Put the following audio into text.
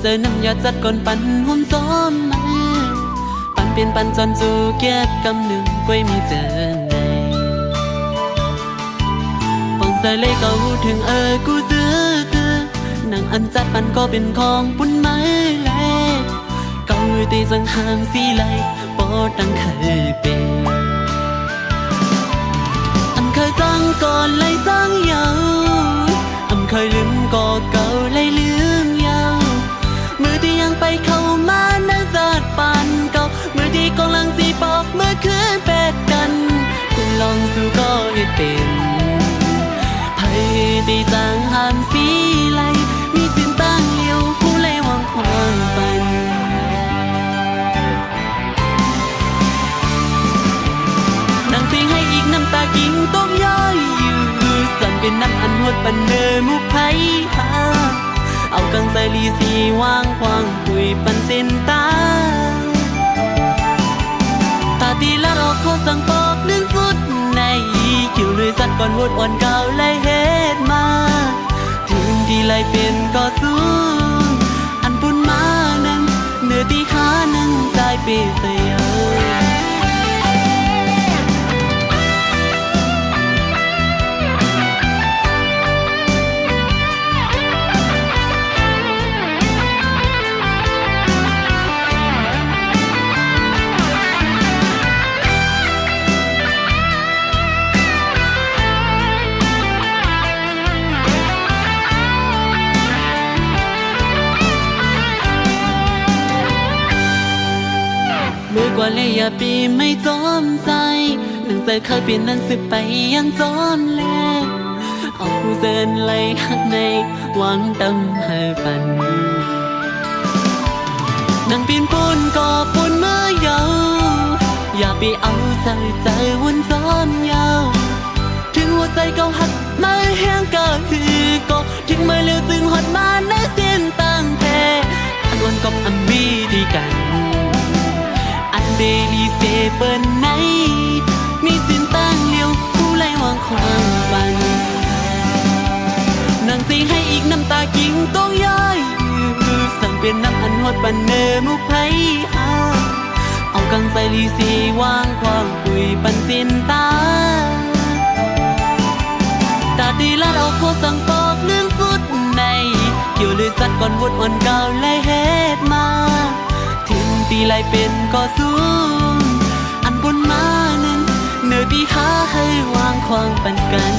เจอน้ำยาจัดก่อนปันหุ่มซ้อมมาปันเปลี่ยนปันจนสู่เก็บกำหนึ่งก้วยมีเจอในปองใจเลยก็หูถึงกูซื้อหนังอันจัดปันก็เป็นของปุ่นไม้แลเก่าตีสังหางสีไหลปอตั้งเคยเป็นอันเคยตั้งก่อนเลยตั้งยาวอันเคยลืมก็เก่าเลยลืมยาวมือที่ยังไปเข้ามานั่งจัดปันเก่ามือที่กำลังสีปอกเมื่อคืนเป็ดกันคุณลองสู้ก็ให้เป็นไผ่ตีสังหางสีไหลมีสินตั้งเลี้ยวผู้เลยวางความปันนั่งเสียงให้อีกน้ำตากิ่งต้องย้อยอยู่สั่นเป็นน้ำอันหดปันเนอมุกไผ่หาเอากังใส่ลีสีวางควางคุยปันเส้นตาตาตีละเราเขาสั่งปอกนึ่งสุดในคิวเลยสัตว์ก่อนวดอ่อนเก่าเลยเฮ็ดมาถึงที่ไรเป็นก็สู้อันปุ่นมานั่งเนื้อตีขานั่งใจเปเสียมือกว่าเลยอย่าปีไม่จอมใจหนังใจเคยเปลี่ยนนั้นสิไปยังจอมแลเอาผู้เดินไล่ข้างในหวังตำให้ปันนั่งปีนปูนก่อปูนเมื่อยาวอย่าไปเอาใจวนซ้อนยาวถึงหัวใจเก่าหักมาแห้งก็คือก็ถึงไม่เร็วจึงหดมาในเส้นตั้งแท้อันวันกับอันบีดีกันเดลีเซเปิลไหนมีสินตั้งเลี้ยวผู้ไล่วางความปันนั่งสิให้อีกน้ำตากิ่งต้องย้อยสั่งเป็นน้ำอันหดปันเนอมุกไผ่หาเอากังใส่ลีซีวางความคุยปันสินตาตาตีละเราโคสั่งปอกเรื่องสุดในเกี่ยวเลยสัตว์ก่อนวดอ่อนเก่าเลยเฮ็ดมาถึงตีไรเป็นก็สู้อันบนมานั้นเนื้อตีขาให้วางควางปันกัน